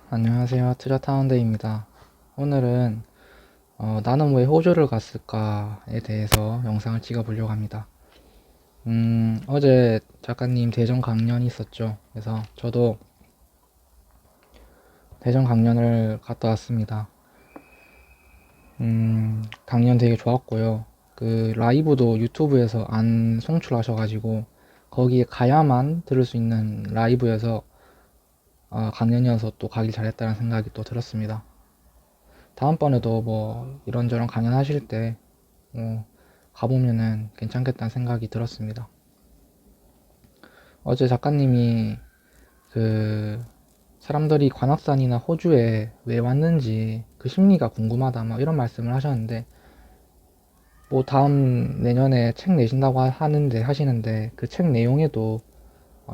안녕하세요. 투자타운데이입니다. 오늘은 나는 왜 호주를 갔을까에 대해서 영상을 찍어 보려고 합니다. 어제 작가님 대전 강연이 있었죠. 그래서 저도 대전 강연을 갔다 왔습니다. 강연 되게 좋았고요. 그 라이브도 유튜브에서 안 송출하셔가지고 거기에 가야만 들을 수 있는 라이브여서 강연이어서 또 가길 잘했다는 생각이 또 들었습니다. 다음번에도 뭐 이런저런 강연 하실 때 가보면은 괜찮겠다는 생각이 들었습니다. 어제 작가님이 그 사람들이 관악산이나 호주에 왜 왔는지 그 심리가 궁금하다 뭐 이런 말씀을 하셨는데, 뭐 다음 내년에 책 내신다고 하시는데 그 책 내용에도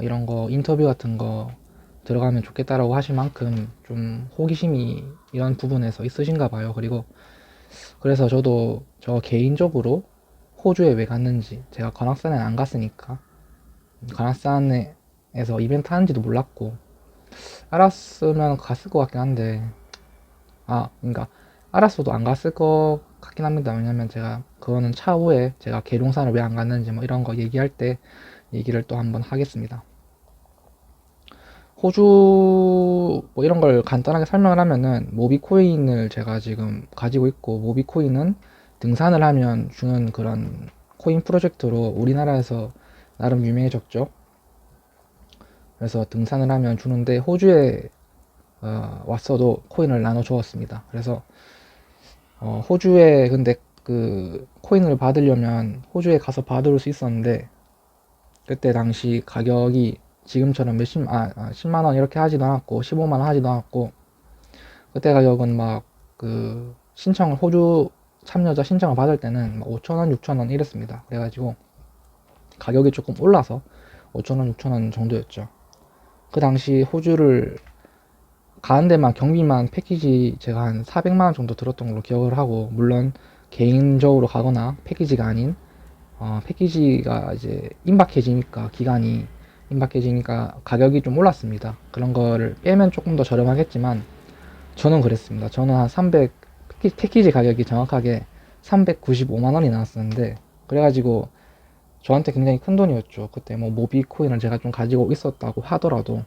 이런 거 인터뷰 같은 거 들어가면 좋겠다라고 하실 만큼 좀 호기심이 이런 부분에서 있으신가 봐요. 그리고 그래서 저도 저 개인적으로 호주에 왜 갔는지, 제가 관악산에 안 갔으니까 관악산에서 이벤트 하는지도 몰랐고, 알았으면 갔을 것 같긴 한데, 그러니까 알았어도 안 갔을 것 같긴 합니다. 왜냐면 제가 그거는 차후에 제가 계룡산을 왜 안 갔는지 뭐 이런 거 얘기할 때 얘기를 또 한번 하겠습니다. 호주 뭐 이런 걸 간단하게 설명을 하면은, 모비코인을 제가 지금 가지고 있고, 모비코인은 등산을 하면 주는 그런 코인 프로젝트로 우리나라에서 나름 유명해졌죠. 그래서 등산을 하면 주는데, 호주에 왔어도 코인을 나눠 주었습니다. 그래서 호주에 근데 그 코인을 받으려면 호주에 가서 받을 수 있었는데, 그때 당시 가격이 지금처럼 10만 원 이렇게 하지도 않았고 15만 원 하지도 않았고, 그때 가격은 막 그 신청을, 호주 참여자 신청을 받을 때는 막 5천 원, 6천 원 이랬습니다. 그래가지고 가격이 조금 올라서 5천 원, 6천 원 정도였죠. 그 당시 호주를 가는 데만 경비만 패키지 제가 한 400만 원 정도 들었던 걸로 기억을 하고, 물론 개인적으로 가거나 패키지가 아닌 패키지가 이제 임박해지니까, 기간이 임박해지니까 가격이 좀 올랐습니다. 그런 거를 빼면 조금 더 저렴하겠지만 저는 그랬습니다. 저는 한 300, 패키지 가격이 정확하게 395만 원이 나왔었는데, 그래가지고 저한테 굉장히 큰 돈이었죠. 그때 뭐 모비 코인을 제가 좀 가지고 있었다고 하더라도.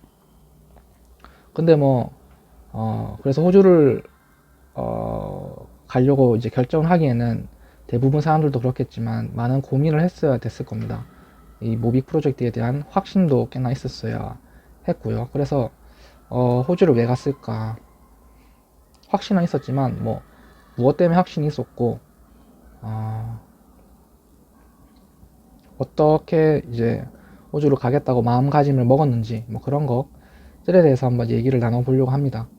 근데 뭐 그래서 호주를 가려고 이제 결정을 하기에는, 대부분 사람들도 그렇겠지만 많은 고민을 했어야 됐을 겁니다. 이 모비 프로젝트에 대한 확신도 꽤나 있었어야 했고요. 그래서 호주를 왜 갔을까, 확신은 있었지만 뭐 무엇 때문에 확신이 있었고, 어, 어떻게 이제 호주를 가겠다고 마음가짐을 먹었는지, 뭐 그런 것들에 대해서 한번 얘기를 나눠보려고 합니다.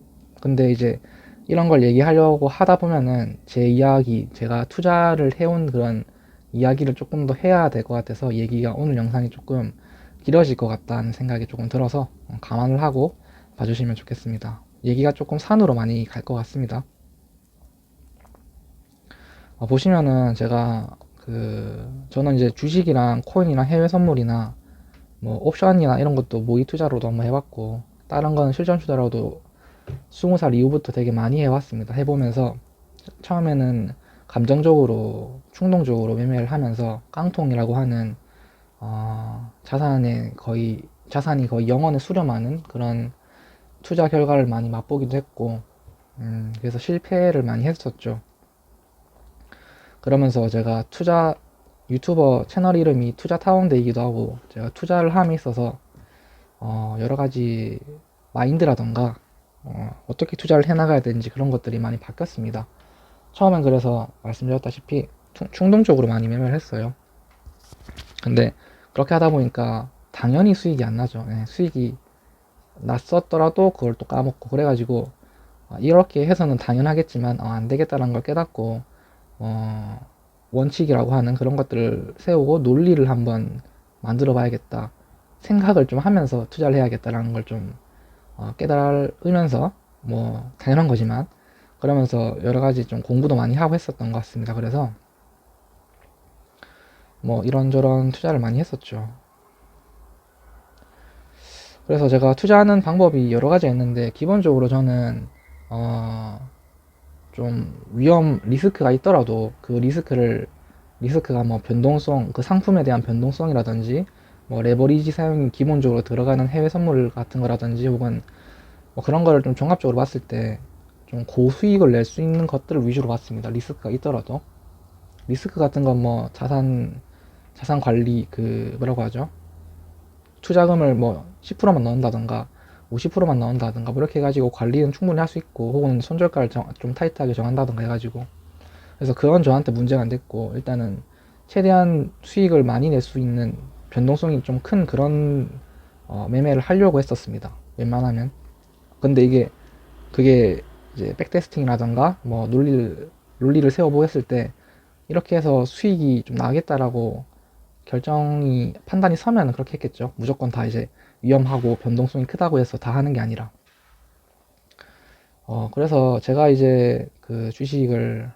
근데 이제 이런 걸 얘기하려고 하다 보면은 제 이야기, 제가 투자를 해온 그런 이야기를 조금 더 해야 될 것 같아서, 얘기가 오늘 영상이 조금 길어질 것 같다는 생각이 조금 들어서 감안을 하고 봐주시면 좋겠습니다. 얘기가 조금 산으로 많이 갈 것 같습니다. 보시면은 제가 저는 이제 주식이랑 코인이랑 해외 선물이나 뭐 옵션이나 이런 것도 모의 투자로도 한번 해봤고, 다른 거는 실전 투자로도 20살 이후부터 되게 많이 해왔습니다. 해보면서 처음에는 감정적으로 충동적으로 매매를 하면서 깡통이라고 하는 자산이 거의 영원에 수렴하는 그런 투자 결과를 많이 맛보기도 했고, 그래서 실패를 많이 했었죠. 그러면서 제가 유튜버 채널 이름이 투자타운데이기도 하고, 제가 투자를 함에 있어서 여러 가지 마인드라던가 어떻게 투자를 해나가야 되는지 그런 것들이 많이 바뀌었습니다. 처음엔 그래서 말씀드렸다시피 충동적으로 많이 매매를 했어요. 근데 그렇게 하다 보니까 당연히 수익이 안 나죠. 네, 수익이 났었더라도 그걸 또 까먹고, 그래가지고 이렇게 해서는 당연하겠지만 안 되겠다는 걸 깨닫고, 어, 원칙이라고 하는 그런 것들을 세우고 논리를 한번 만들어 봐야겠다, 생각을 좀 하면서 투자를 해야겠다라는 걸 좀 깨달으면서, 뭐 당연한 거지만 그러면서 여러 가지 좀 공부도 많이 하고 했었던 것 같습니다. 그래서 뭐 이런저런 투자를 많이 했었죠. 그래서 제가 투자하는 방법이 여러 가지가 있는데 기본적으로 저는 어, 좀 위험 리스크가 있더라도 그 리스크가 뭐 변동성 그 상품에 대한 변동성이라든지 뭐 레버리지 사용이 기본적으로 들어가는 해외 선물 같은 거라든지 혹은 뭐 그런 거를 좀 종합적으로 봤을 때 좀 고수익을 낼 수 있는 것들을 위주로 봤습니다. 리스크가 있더라도 리스크 같은 건 뭐 자산 관리 그 뭐라고 하죠? 투자금을 뭐 10%만 넣는다던가 50%만 넣는다던가 뭐 이렇게 해가지고 관리는 충분히 할 수 있고 혹은 손절가를 좀 타이트하게 정한다던가 해가지고 그래서 그건 저한테 문제가 안 됐고 일단은 최대한 수익을 많이 낼 수 있는 변동성이 좀 큰 그런 매매를 하려고 했었습니다. 웬만하면. 근데 그게 이제 백테스팅이라던가 뭐 논리를 세워보고 했을 때 이렇게 해서 수익이 좀 나겠다라고 판단이 서면 그렇게 했겠죠. 무조건 다 이제 위험하고 변동성이 크다고 해서 다 하는 게 아니라. 그래서 제가 이제 그 주식을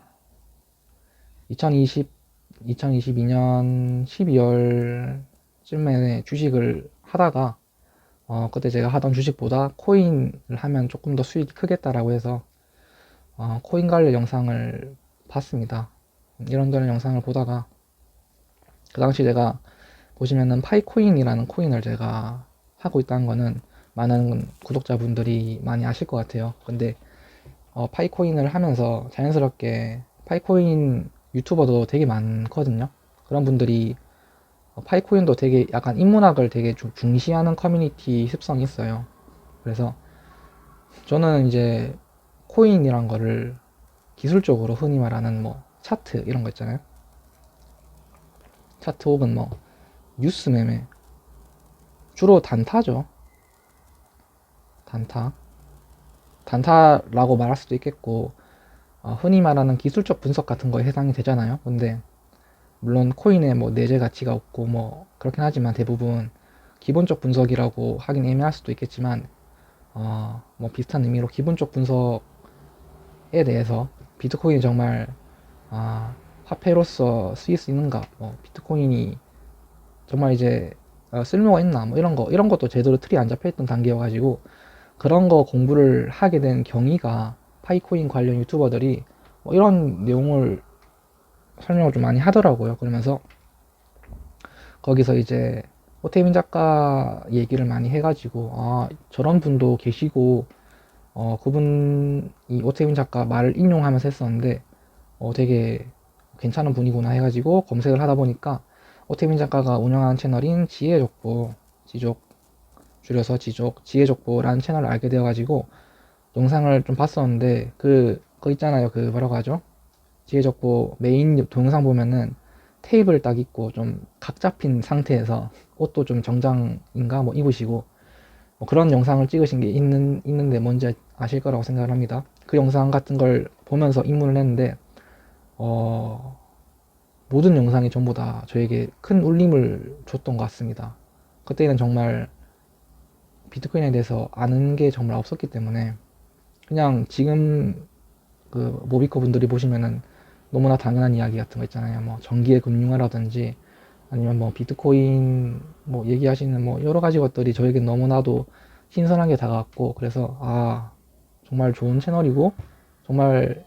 2022년 12월쯤에 주식을 하다가, 그때 제가 하던 주식보다 코인을 하면 조금 더 수익이 크겠다라고 해서, 코인 관련 영상을 봤습니다. 이런저런 영상을 보다가, 그 당시 제가 보시면은 파이코인이라는 코인을 제가 하고 있다는 거는 많은 구독자분들이 많이 아실 것 같아요. 근데 파이코인을 하면서 자연스럽게 파이코인 유튜버도 되게 많거든요. 그런 분들이 파이코인도 되게 약간 인문학을 되게 좀 중시하는 커뮤니티 습성이 있어요. 그래서 저는 이제 코인이란 거를 기술적으로 흔히 말하는 뭐 차트 이런 거 있잖아요. 차트 혹은 뭐 뉴스 매매 주로 단타죠. 단타 단타라고 말할 수도 있겠고 흔히 말하는 기술적 분석 같은 거에 해당이 되잖아요. 근데 물론 코인에 뭐 내재 가치가 없고 뭐 그렇긴 하지만 대부분 기본적 분석이라고 하긴 애매할 수도 있겠지만 뭐 비슷한 의미로 기본적 분석에 대해서 비트코인이 정말 화폐로서 쓰일 수 있는가, 뭐 비트코인이 정말 이제 쓸모가 있나, 뭐 이런 것도 제대로 틀이 안 잡혀 있던 단계여가지고 그런 거 공부를 하게 된 경위가 파이코인 관련 유튜버들이 뭐 이런 내용을 설명을 좀 많이 하더라고요. 그러면서 거기서 이제 오태민 작가 얘기를 많이 해가지고 저런 분도 계시고 그분이 오태민 작가 말을 인용하면서 했었는데 되게 괜찮은 분이구나 해가지고 검색을 하다 보니까 오태민 작가가 운영하는 채널인 지혜족보 지족 줄여서 지혜족보라는 채널을 알게 되어가지고 영상을 좀 봤었는데 그거 있잖아요. 그 뭐라고 하죠? 지혜적보 메인 동영상 보면은 테이블 딱 입고 좀 각 잡힌 상태에서 옷도 좀 정장인가 뭐 입으시고 뭐 그런 영상을 찍으신 게 있는데 뭔지 아실 거라고 생각을 합니다. 그 영상 같은 걸 보면서 입문을 했는데 어, 모든 영상이 전부 다 저에게 큰 울림을 줬던 것 같습니다. 그때는 정말 비트코인에 대해서 아는 게 정말 없었기 때문에 그냥 지금 그 모비코 분들이 보시면은 너무나 당연한 이야기 같은 거 있잖아요. 뭐 전기의 금융화라든지 아니면 뭐 비트코인 뭐 얘기하시는 뭐 여러 가지 것들이 저에게 너무나도 신선하게 다가왔고 그래서 정말 좋은 채널이고 정말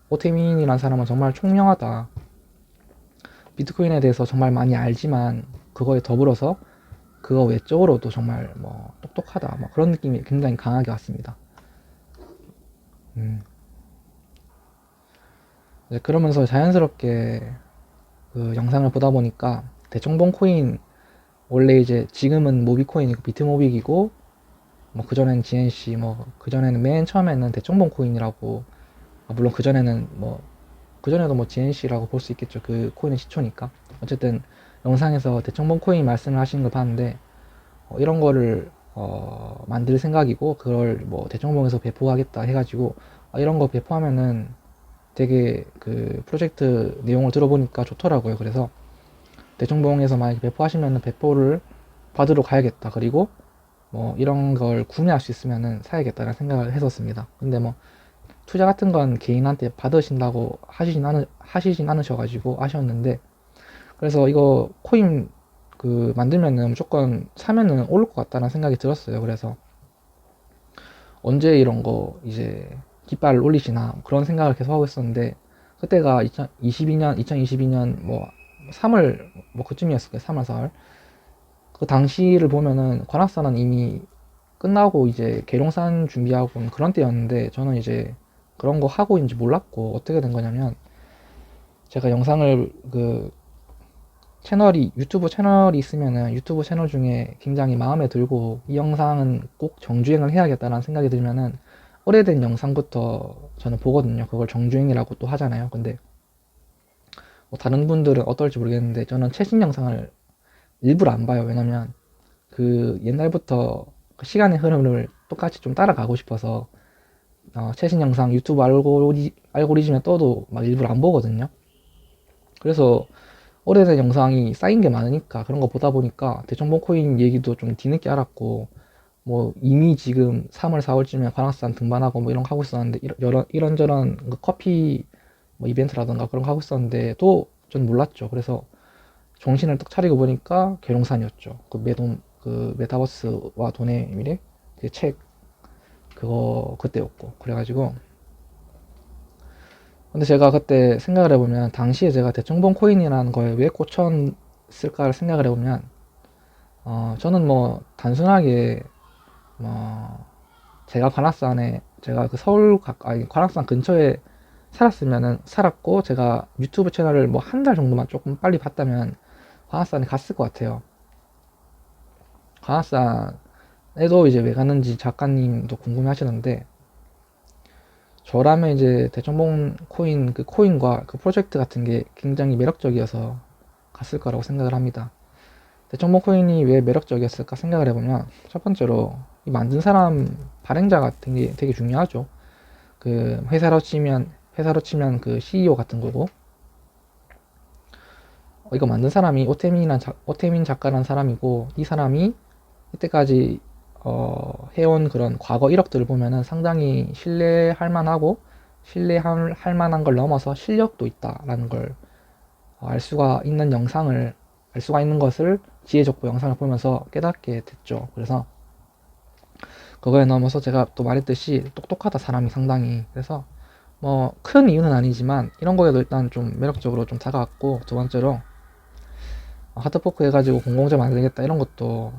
오태민이라는 사람은 정말 총명하다. 비트코인에 대해서 정말 많이 알지만 그거에 더불어서 그거 외적으로도 정말 뭐 똑똑하다. 뭐 그런 느낌이 굉장히 강하게 왔습니다. 음. 네, 그러면서 자연스럽게 그 영상을 보다 보니까 대청봉 코인 원래 이제 지금은 모비코인이고 비트모빅이고 뭐 그전에는 GNC 뭐 그전에는 맨 처음에는 대청봉 코인이라고 물론 그전에도 뭐 GNC라고 볼 수 있겠죠. 그 코인의 시초니까. 어쨌든 영상에서 대청봉 코인 말씀을 하시는 걸 봤는데 이런 거를 만들 생각이고 그걸 뭐 대청봉에서 배포하겠다 해가지고 이런 거 배포하면은 되게 그 프로젝트 내용을 들어보니까 좋더라고요. 그래서 대청봉에서 만약에 배포하시면은 배포를 받으러 가야겠다. 그리고 뭐 이런 걸 구매할 수 있으면은 사야겠다라는 생각을 했었습니다. 근데 뭐 투자 같은 건 개인한테 받으신다고 하시진 않으셔가지고 아쉬웠는데 그래서 이거 코인 그 만들면은 무조건 사면은 오를 것 같다는 생각이 들었어요. 그래서 언제 이런 거 이제 깃발을 올리시나 그런 생각을 계속 하고 있었는데, 그때가 2022년 뭐 3월 뭐 그쯤이었을 거예요. 3월 4월. 그 당시를 보면은 관악산은 이미 끝나고 이제 계룡산 준비하고 그런 때였는데, 저는 이제 그런 거 하고 있는지 몰랐고, 어떻게 된 거냐면 제가 영상을 그 채널이 유튜브 채널이 있으면은 유튜브 채널 중에 굉장히 마음에 들고 이 영상은 꼭 정주행을 해야겠다는 생각이 들면은 오래된 영상부터 저는 보거든요. 그걸 정주행이라고 또 하잖아요. 근데 뭐 다른 분들은 어떨지 모르겠는데 저는 최신 영상을 일부러 안 봐요. 왜냐면 그 옛날부터 그 시간의 흐름을 똑같이 좀 따라가고 싶어서 최신 영상 유튜브 알고리즘에 떠도 막 일부러 안 보거든요. 그래서 오래된 영상이 쌓인 게 많으니까 그런 거 보다 보니까 대청봉 코인 얘기도 좀 뒤늦게 알았고, 뭐 이미 지금 3월 4월쯤에 관악산 등반하고 뭐 이런 거 하고 있었는데, 이런저런 그 커피 뭐 이벤트라던가 그런 거 하고 있었는데 또 전 몰랐죠. 그래서 정신을 딱 차리고 보니까 계룡산이었죠. 그 메타버스와 돈의 미래 그 책 그거 그때였고, 그래가지고 근데 제가 그때 생각을 해보면 당시에 제가 대청봉 코인이라는 거에 왜 꽂혔을까를 생각을 해보면, 저는 뭐 단순하게 뭐 제가 관악산에 제가 그 아니 관악산 근처에 살았으면은 살았고 제가 유튜브 채널을 뭐 한 달 정도만 조금 빨리 봤다면 관악산에 갔을 것 같아요. 관악산에도 이제 왜 갔는지 작가님도 궁금해 하시는데, 저라면 이제 대청봉 코인 그 코인과 그 프로젝트 같은 게 굉장히 매력적이어서 갔을 거라고 생각을 합니다. 대청봉 코인이 왜 매력적이었을까 생각을 해보면, 첫 번째로 이 만든 사람 발행자 같은 게 되게 중요하죠. 그 회사로 치면 그 CEO 같은 거고, 이거 만든 사람이 오태민 작가라는 사람이고, 이 사람이 이때까지 해온 그런 과거 이력들을 보면은 상당히 신뢰할 만하고 신뢰할 만한 걸 넘어서 실력도 있다라는 걸 알 수가 있는 것을 지혜족보 영상을 보면서 깨닫게 됐죠. 그래서 그거에 넘어서 제가 또 말했듯이 똑똑하다 사람이 상당히. 그래서 뭐 큰 이유는 아니지만 이런 거에도 일단 좀 매력적으로 좀 다가왔고, 두 번째로 하드포크 해가지고 공공재 만들겠다 이런 것도,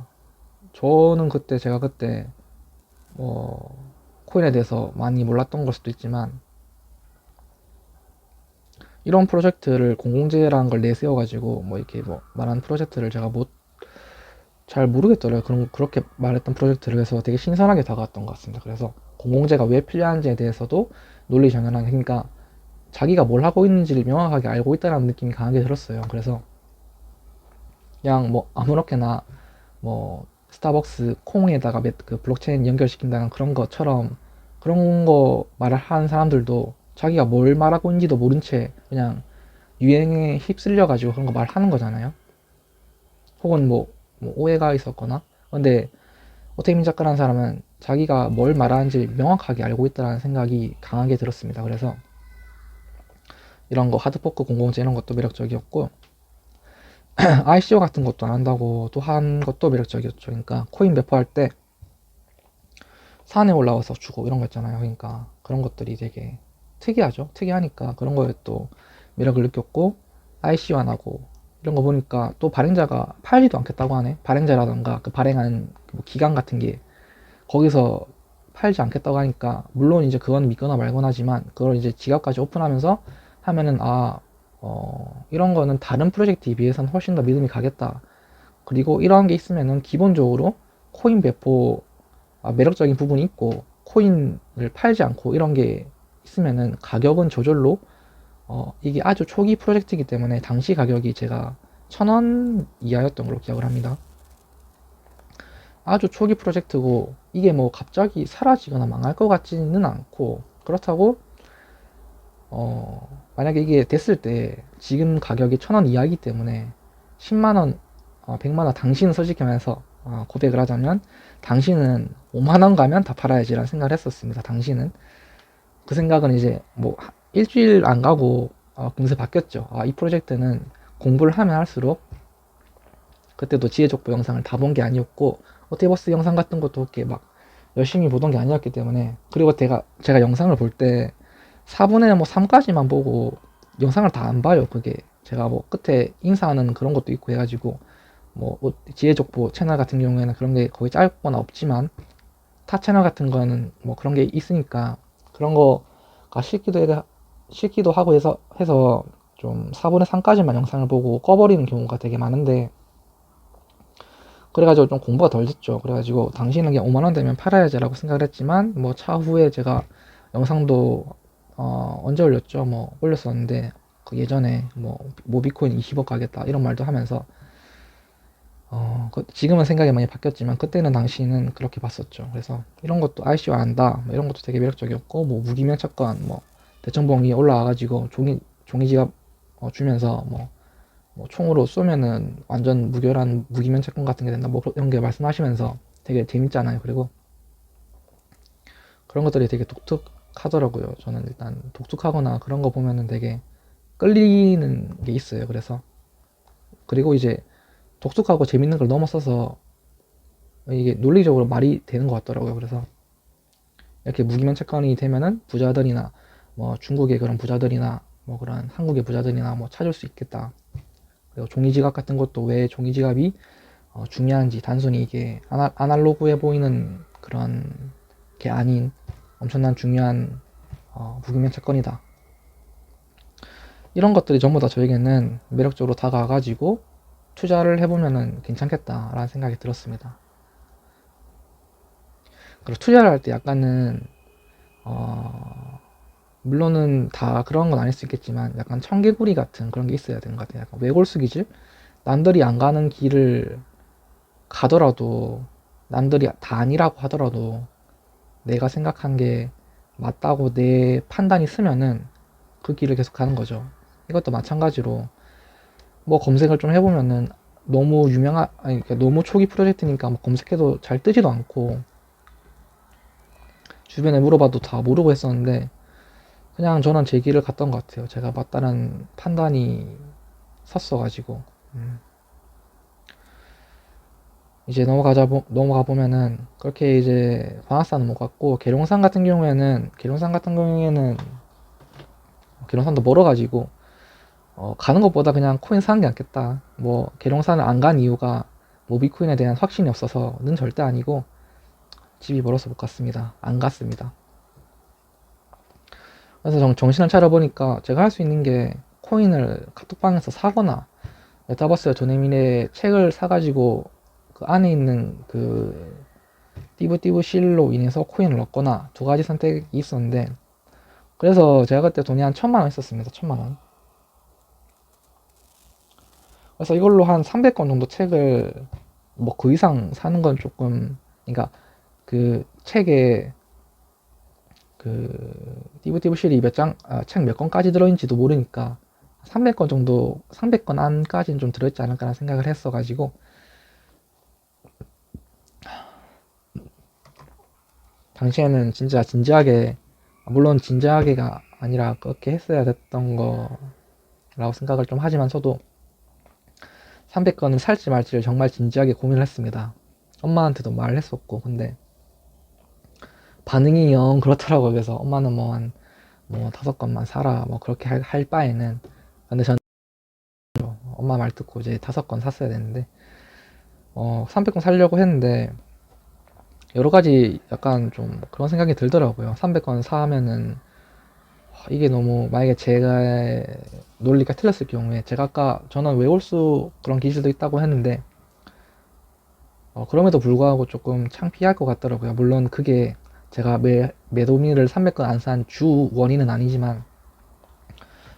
저는 그때 제가 그때 뭐 코인에 대해서 많이 몰랐던 걸 수도 있지만 이런 프로젝트를 공공재라는 걸 내세워가지고 뭐 이렇게 뭐 말하는 프로젝트를 제가 못 잘 모르겠더라고요. 그렇게 말했던 프로젝트를 해서 되게 신선하게 다가왔던 것 같습니다. 그래서 공공재가 왜 필요한지에 대해서도 논리 정연하게, 그러니까 자기가 뭘 하고 있는지를 명확하게 알고 있다는 느낌이 강하게 들었어요. 그래서 그냥 뭐 아무렇게나 뭐 스타벅스 콩에다가 그 블록체인 연결시킨다는 그런 것처럼 그런 거 말을 하는 사람들도 자기가 뭘 말하고 있는지도 모른 채 그냥 유행에 휩쓸려 가지고 그런 거 말하는 거잖아요. 혹은 뭐 오해가 있었거나. 근데 오태민 작가라는 사람은 자기가 뭘 말하는지 명확하게 알고 있다는 생각이 강하게 들었습니다. 그래서 이런 거 하드포크 공공재 이런 것도 매력적이었고, ICO 같은 것도 안 한다고 또 한 것도 매력적이었죠. 그러니까 코인 배포할 때 산에 올라와서 주고 이런 거 있잖아요. 그러니까 그런 것들이 되게 특이하죠. 특이하니까 그런 거에 또 매력을 느꼈고, ICO 안 하고 이런 거 보니까 또 발행자가 팔지도 않겠다고 하네. 발행자라던가 그 발행한 뭐 기관 같은 게 거기서 팔지 않겠다고 하니까, 물론 이제 그건 믿거나 말거나 하지만 그걸 이제 지갑까지 오픈하면서 하면은 이런 거는 다른 프로젝트에 비해서는 훨씬 더 믿음이 가겠다. 그리고 이런 게 있으면은 기본적으로 코인 배포 매력적인 부분이 있고, 코인을 팔지 않고 이런 게 있으면은 가격은 저절로 이게 아주 초기 프로젝트이기 때문에 당시 가격이 제가 1,000원 이하였던 걸로 기억을 합니다. 아주 초기 프로젝트고 이게 뭐 갑자기 사라지거나 망할 것 같지는 않고, 그렇다고 만약에 이게 됐을 때 지금 가격이 1,000원 이하이기 때문에 10만원 100만원 당신은 솔직히 말해서 고백을 하자면 당신은 5만원 가면 다 팔아야지 라는 생각을 했었습니다. 당신은 그 생각은 이제 뭐 일주일 안 가고 금세 바뀌었죠. 이 프로젝트는 공부를 하면 할수록 그때도 지혜족보 영상을 다 본 게 아니었고 오티버스 영상 같은 것도 그렇게 막 열심히 보던 게 아니었기 때문에. 그리고 제가 영상을 볼 때 4분의 뭐 3까지만 보고 영상을 다 안 봐요. 그게 제가 뭐 끝에 인사하는 그런 것도 있고 해가지고 뭐 지혜족보 채널 같은 경우에는 그런 게 거의 짧거나 없지만 타 채널 같은 거는 뭐 그런 게 있으니까 그런 거가 싫기도 하고 해서 좀 4분의 3까지만 영상을 보고 꺼버리는 경우가 되게 많은데, 그래가지고 좀 공부가 덜 됐죠. 그래가지고 당시에는 그냥 5만원 되면 팔아야지라고 생각을 했지만 뭐 차후에 제가 영상도 언제 올렸죠? 뭐 올렸었는데 그 예전에 뭐 모비코인 20억 가겠다 이런 말도 하면서 지금은 생각이 많이 바뀌었지만 그때는 당시는 그렇게 봤었죠. 그래서 이런 것도 ICO 안다 뭐 이런 것도 되게 매력적이었고, 뭐 무기명찰권 뭐 대청봉 위에 올라와가지고 종이 지갑 주면서 뭐 총으로 쏘면은 완전 무결한 무기명찰권 같은 게 된다 뭐 이런 게 말씀하시면서 되게 재밌잖아요. 그리고 그런 것들이 되게 독특하더라고요. 저는 일단 독특하거나 그런 거 보면은 되게 끌리는 게 있어요. 그래서 그리고 이제 독특하고 재밌는 걸 넘어서서 이게 논리적으로 말이 되는 것 같더라고요. 그래서 이렇게 무기명찰권이 되면은 부자들이나 뭐 중국의 그런 부자들이나 뭐 그런 한국의 부자들이나 뭐 찾을 수 있겠다. 그리고 종이지갑 같은 것도 왜 종이지갑이 중요한지, 단순히 이게 아날로그해 보이는 그런 게 아닌 엄청난 중요한 무기명찰권이다. 이런 것들이 전부 다 저에게는 매력적으로 다가와가지고 투자를 해보면은 괜찮겠다라는 생각이 들었습니다. 그리고 투자를 할 때 약간은 물론은 다 그런 건 아닐 수 있겠지만 약간 청개구리 같은 그런 게 있어야 되는 것 같아요. 약간 외골수기질? 남들이 안 가는 길을 가더라도, 남들이 다 아니라고 하더라도 내가 생각한 게 맞다고 내 판단이 쓰면은 그 길을 계속 가는 거죠. 이것도 마찬가지로 뭐 검색을 좀 해보면은 너무 아니 그러니까 너무 초기 프로젝트니까 뭐 검색해도 잘 뜨지도 않고 주변에 물어봐도 다 모르고 했었는데 그냥 저는 제 길을 갔던 것 같아요. 제가 맞다는 판단이 섰어가지고. 이제 넘어가 보면은 그렇게 이제 관악산은 못 갔고, 계룡산 같은 경우에는 계룡산도 멀어가지고 가는 것보다 그냥 코인 사는 게 낫겠다. 뭐 계룡산을 안 간 이유가 모비코인에 대한 확신이 없어서는 절대 아니고 집이 멀어서 못 갔습니다. 안 갔습니다. 그래서 정신을 차려보니까 제가 할 수 있는 게 코인을 카톡방에서 사거나 메타버스 전해민의 책을 사가지고 그 안에 있는 그 띠부띠부 실로 인해서 코인을 얻거나 두 가지 선택이 있었는데, 그래서 제가 그때 돈이 한 1,000만 원 있었습니다. 1,000만 원. 그래서 이걸로 한 300권 정도 책을 뭐 그 이상 사는 건 조금, 그러니까 그 책에 그 띠부띠부 실이 책 몇 권까지 들어있는지도 모르니까 300권 정도, 300권 안까지는 좀 들어있지 않을까라는 생각을 했어가지고 당시에는 진짜 진지하게, 물론 진지하게가 아니라 그렇게 했어야 됐던 거라고 생각을 좀 하지만서도 300건을 살지 말지를 정말 진지하게 고민을 했습니다. 엄마한테도 말을 했었고. 근데 반응이 영 그렇더라고요. 그래서 엄마는 뭐 5건만 사라 뭐 그렇게 할 바에는. 근데 저는 엄마 말 듣고 이제 5건 샀어야 되는데 300건 살려고 했는데 여러 가지 약간 좀 그런 생각이 들더라고요. 300건 사면은 이게 너무, 만약에 제가 논리가 틀렸을 경우에, 제가 아까 저는 외골수 그런 기질도 있다고 했는데 그럼에도 불구하고 조금 창피할 것 같더라고요. 물론 그게 제가 매도미를 300건 안 산 주 원인은 아니지만,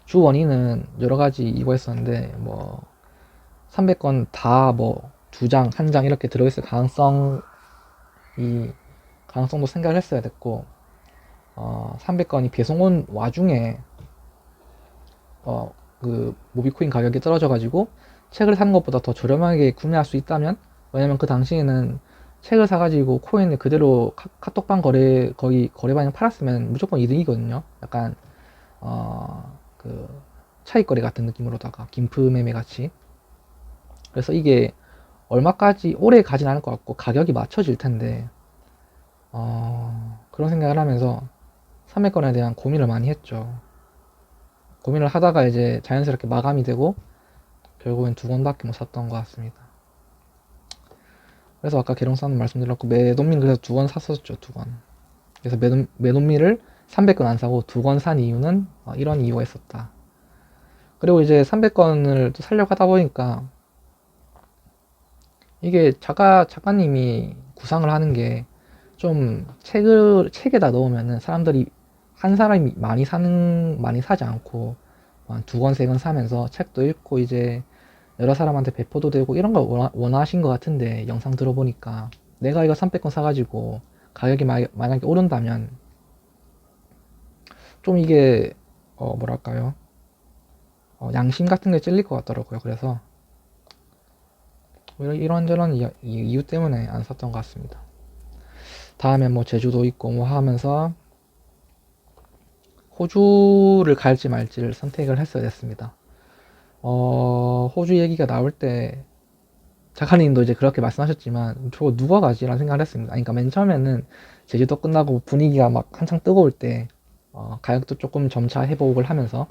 주 원인은 여러 가지 이거 했었는데 뭐 300건 다 뭐 2장, 1장 이렇게 들어있을 가능성도 생각을 했어야 됐고, 300건이 배송 온 와중에 그 모비코인 가격이 떨어져가지고 책을 사는 것보다 더 저렴하게 구매할 수 있다면, 왜냐면 그 당시에는 책을 사가지고 코인을 그대로 카톡방 거의 거래방에 팔았으면 무조건 이득이거든요. 약간 그 차익거래 같은 느낌으로다가 김프 매매 같이. 그래서 이게 얼마까지 오래 가진 않을 것 같고 가격이 맞춰질 텐데 그런 생각을 하면서 300건에 대한 고민을 많이 했죠. 고민을 하다가 이제 자연스럽게 마감이 되고 결국엔 2권밖에 못 샀던 것 같습니다. 그래서 아까 계룡산 말씀드렸고 매도민 그래서 2권 샀었죠. 2권. 그래서 매도미를 300건 안 사고 2권 산 이유는 이런 이유가 있었다. 그리고 이제 300건을 또 살려고 하다 보니까 이게 작가님이 구상을 하는 게 좀 책에다 넣으면은 사람들이 한 사람이 많이 사지 않고 한 2권, 3권 사면서 책도 읽고 이제 여러 사람한테 배포도 되고 이런 걸 원하신 것 같은데 영상 들어보니까 내가 이거 300권 사가지고 가격이 만약에 오른다면 좀 이게 뭐랄까요 양심 같은 게 찔릴 것 같더라고요. 그래서 이런저런 이유 때문에 안 샀던 것 같습니다. 다음에 뭐 제주도 있고 뭐 하면서 호주를 갈지 말지를 선택을 했어야 됐습니다. 호주 얘기가 나올 때 작가님도 이제 그렇게 말씀하셨지만 저거 누가 가지? 라는 생각을 했습니다. 그러니까 맨 처음에는 제주도 끝나고 분위기가 막 한창 뜨거울 때 가격도 조금 점차 회복을 하면서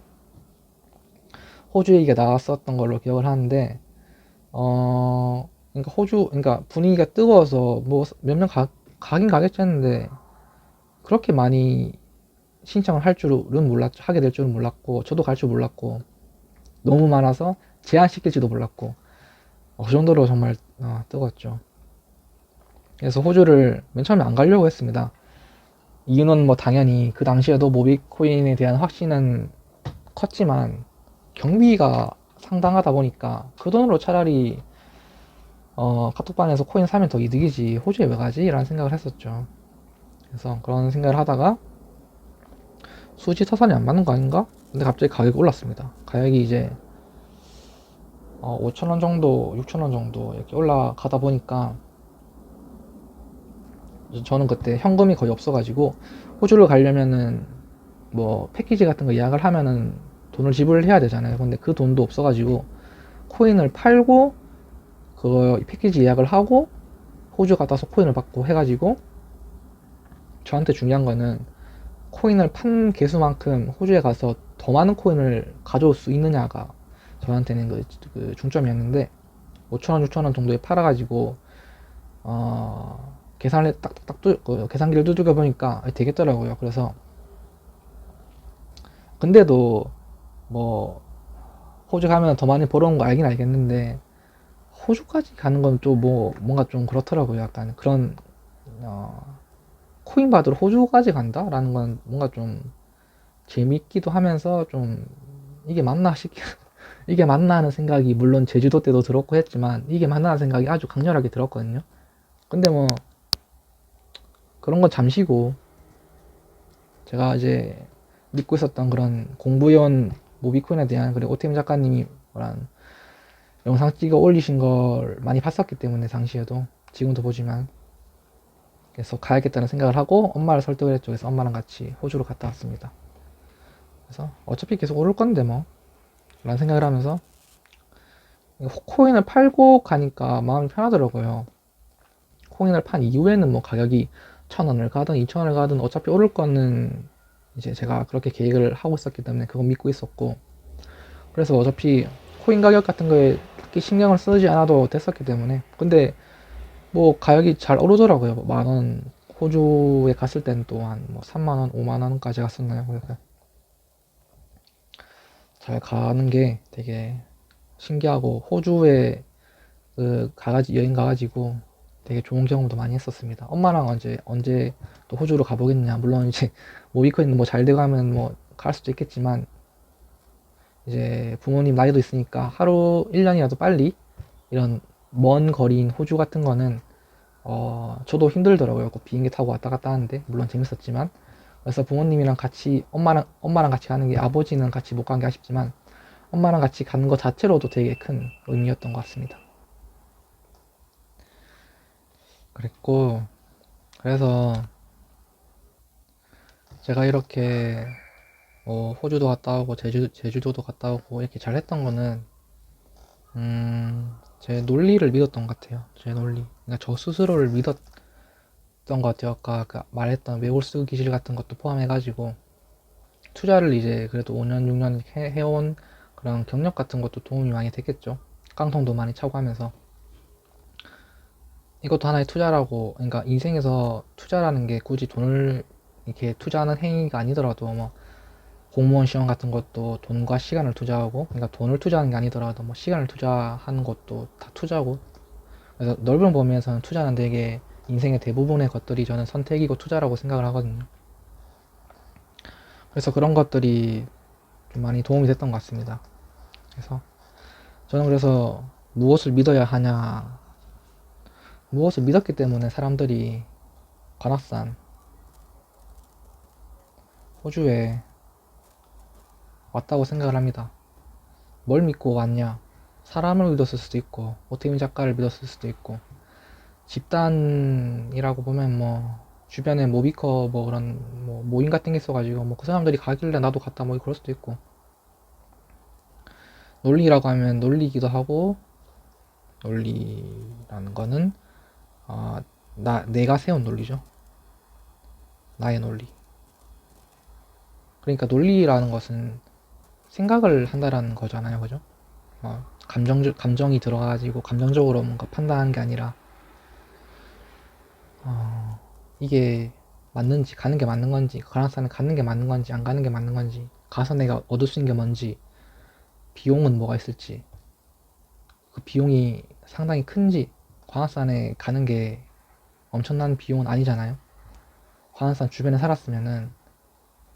호주 얘기가 나왔었던 걸로 기억을 하는데 그러니까 그러니까 분위기가 뜨거워서 뭐 몇 명 가긴 가겠지 했는데 그렇게 많이 신청을 하게 될 줄은 몰랐고 저도 갈 줄 몰랐고 너무 많아서 제한시킬지도 몰랐고 그 정도로 정말 뜨거웠죠. 그래서 호주를 맨 처음에 안 가려고 했습니다. 이유는 뭐 당연히 그 당시에도 모비코인에 대한 확신은 컸지만 경비가 상당하다 보니까 그 돈으로 차라리 카톡방에서 코인 사면 더 이득이지 호주에 왜 가지? 라는 생각을 했었죠. 그래서 그런 생각을 하다가 수지 타산이 안 맞는 거 아닌가? 근데 갑자기 가격이 올랐습니다. 가격이 이제 5,000원 정도, 6,000원 정도 이렇게 올라가다 보니까 저는 그때 현금이 거의 없어가지고 호주를 가려면은 뭐 패키지 같은 거 예약을 하면은 돈을 지불해야 되잖아요. 근데 그 돈도 없어가지고 코인을 팔고 그거 패키지 예약을 하고 호주 갔다서 코인을 받고 해가지고 저한테 중요한 거는 코인을 판 개수만큼 호주에 가서 더 많은 코인을 가져올 수 있느냐가 저한테는 그 중점이었는데 5,000원, 6,000원 정도에 팔아가지고 계산을 딱딱딱 그 계산기를 두들겨 보니까 되겠더라고요. 그래서 근데도 뭐 호주 가면 더 많이 벌어온 거 알긴 알겠는데 호주까지 가는 건 또 뭐 뭔가 좀 그렇더라고요. 약간 그런 코인 받으러 호주까지 간다라는 건 뭔가 좀 재밌기도 하면서 좀 이게 맞나 싶 이게 맞나 하는 생각이 물론 제주도 때도 들었고 했지만 이게 맞나 하는 생각이 아주 강렬하게 들었거든요. 근데 뭐 그런 건 잠시고 제가 이제 믿고 있었던 그런 공부연 모비코인에 대한 그리고 오태임 작가님이 뭐란 영상 찍어 올리신 걸 많이 봤었기 때문에 당시에도 지금도 보지만 그래서 가야겠다는 생각을 하고 엄마를 설득을 했죠. 그래서 엄마랑 같이 호주로 갔다 왔습니다. 그래서 어차피 계속 오를 건데 뭐 라는 생각을 하면서 코인을 팔고 가니까 마음이 편하더라고요. 코인을 판 이후에는 뭐 가격이 1,000원을 가든 2,000원을 가든 어차피 오를 거는 이제 제가 그렇게 계획을 하고 있었기 때문에 그건 믿고 있었고 그래서 어차피 코인 가격 같은 거에 특히 신경을 쓰지 않아도 됐었기 때문에 근데 뭐 가격이 잘 오르더라고요. 뭐 만원 호주에 갔을 때는 또 한 뭐 3만원 5만원까지 갔었나요. 그래서 잘 가는 게 되게 신기하고 호주에 여행 가가지고 되게 좋은 경험도 많이 했었습니다. 엄마랑 언제 또 호주로 가보겠냐. 물론 이제 모비코인 뭐 잘 돼가면 뭐 갈 수도 있겠지만 이제 부모님 나이도 있으니까 하루 1년이라도 빨리 이런 먼 거리인 호주 같은 거는 저도 힘들더라고요. 그 비행기 타고 왔다 갔다 하는데 물론 재밌었지만 그래서 부모님이랑 같이 엄마랑 같이 가는 게 아버지는 같이 못 간 게 아쉽지만 엄마랑 같이 가는 것 자체로도 되게 큰 의미였던 것 같습니다. 그랬고 그래서 제가 이렇게 호주도 갔다 오고 제주도도 갔다 오고 이렇게 잘했던 거는 제 논리를 믿었던 것 같아요. 제 논리. 그러니까 저 스스로를 믿었던 것 같아요. 아까 그 말했던 외골수 기질 같은 것도 포함해가지고 투자를 이제 그래도 5년, 6년 해온 그런 경력 같은 것도 도움이 많이 됐겠죠. 깡통도 많이 차고 하면서. 이것도 하나의 투자라고, 그러니까 인생에서 투자라는 게 굳이 돈을 이렇게 투자하는 행위가 아니더라도 뭐 공무원 시험 같은 것도 돈과 시간을 투자하고, 그러니까 돈을 투자하는 게 아니더라도 뭐 시간을 투자하는 것도 다 투자고, 그래서 넓은 범위에서는 투자는 되게 인생의 대부분의 것들이 저는 선택이고 투자라고 생각을 하거든요. 그래서 그런 것들이 좀 많이 도움이 됐던 것 같습니다. 그래서 저는 그래서 무엇을 믿어야 하냐, 무엇을 믿었기 때문에 사람들이 관악산, 호주에 왔다고 생각을 합니다. 뭘 믿고 왔냐? 사람을 믿었을 수도 있고, 오태민 작가를 믿었을 수도 있고, 집단이라고 보면 뭐, 주변에 모비커 뭐 그런 뭐 모임 같은 게 있어가지고, 뭐 그 사람들이 가길래 나도 갔다 뭐 그럴 수도 있고, 논리라고 하면 논리기도 하고, 논리라는 거는, 내가 세운 논리죠. 나의 논리. 그러니까 논리라는 것은 생각을 한다라는 거잖아요. 그죠? 감정이 들어가가지고 감정적으로 뭔가 판단하는 게 아니라 이게 맞는지 가는 게 맞는 건지 관악산에 가는 게 맞는 건지 안 가는 게 맞는 건지 가서 내가 얻을 수 있는 게 뭔지 비용은 뭐가 있을지 그 비용이 상당히 큰지 관악산에 가는 게 엄청난 비용은 아니잖아요. 관악산 주변에 살았으면은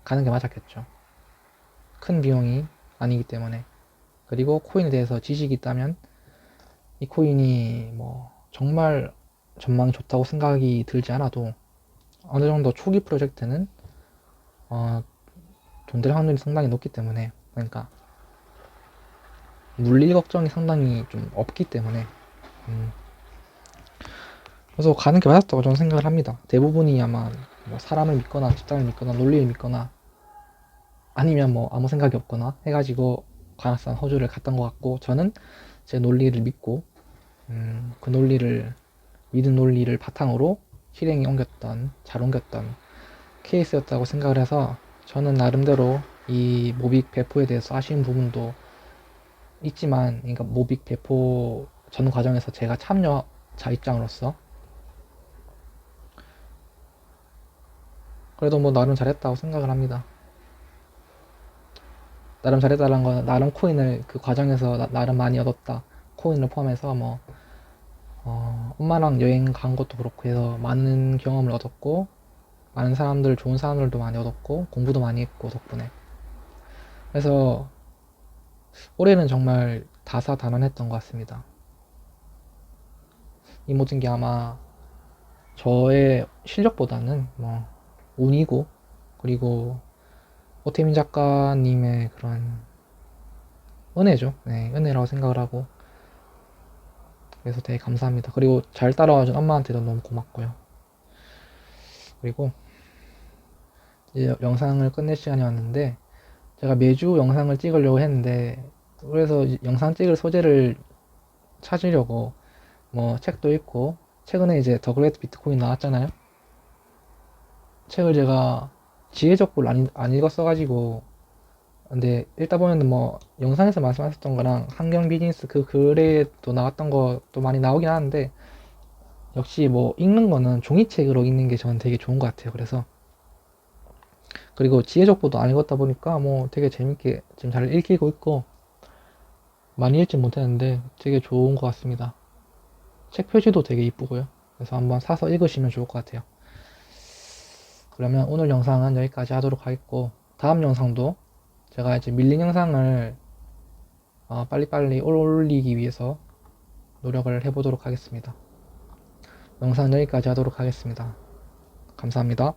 가는 게 맞았겠죠. 큰 비용이 아니기 때문에. 그리고 코인에 대해서 지식이 있다면 이 코인이 뭐 정말 전망이 좋다고 생각이 들지 않아도 어느 정도 초기 프로젝트는 돈 될 확률이 상당히 높기 때문에, 그러니까 물릴 걱정이 상당히 좀 없기 때문에 그래서 가는 게 맞았다고 저는 생각을 합니다. 대부분이 아마 뭐 사람을 믿거나 집단을 믿거나 논리를 믿거나 아니면 뭐 아무 생각이 없거나 해가지고 관악산 호주를 갔던 것 같고, 저는 제 논리를 믿고 그 논리를 믿은 논리를 바탕으로 실행에 옮겼던, 잘 옮겼던 케이스였다고 생각을 해서 저는 나름대로 이 모빅 배포에 대해서 아쉬운 부분도 있지만, 그러니까 모빅 배포 전 과정에서 제가 참여자 입장으로서 그래도 뭐 나름 잘했다고 생각을 합니다. 나름 잘했다는 건 나름 코인을 그 과정에서 나름 많이 얻었다. 코인을 포함해서 뭐 엄마랑 여행 간 것도 그렇고 해서 많은 경험을 얻었고, 많은 사람들, 좋은 사람들도 많이 얻었고, 공부도 많이 했고 덕분에. 그래서 올해는 정말 다사다난했던 것 같습니다. 이 모든 게 아마 저의 실력보다는 뭐 운이고, 그리고 오태민 작가님의 그런 은혜죠. 네, 은혜라고 생각을 하고, 그래서 되게 감사합니다. 그리고 잘 따라와준 엄마한테도 너무 고맙고요. 그리고 이제 영상을 끝낼 시간이 왔는데, 제가 매주 영상을 찍으려고 했는데, 그래서 영상 찍을 소재를 찾으려고 뭐 책도 읽고, 최근에 이제 더 그레이트 비트코인 나왔잖아요. 책을 제가 지혜적불 안 읽었어가지고, 근데 읽다 보면 뭐 영상에서 말씀하셨던 거랑 환경 비즈니스 그 글에 또 나왔던 것도 많이 나오긴 하는데, 역시 뭐 읽는 거는 종이책으로 읽는 게 저는 되게 좋은 것 같아요. 그래서 그리고 지혜적보도 안 읽었다 보니까 뭐 되게 재밌게 지금 잘 읽히고 있고, 많이 읽진 못했는데 되게 좋은 것 같습니다. 책 표지도 되게 이쁘고요. 그래서 한번 사서 읽으시면 좋을 것 같아요. 그러면 오늘 영상은 여기까지 하도록 하겠고, 다음 영상도 제가 이제 밀린 영상을 빨리빨리 올리기 위해서 노력을 해보도록 하겠습니다. 영상 여기까지 하도록 하겠습니다. 감사합니다.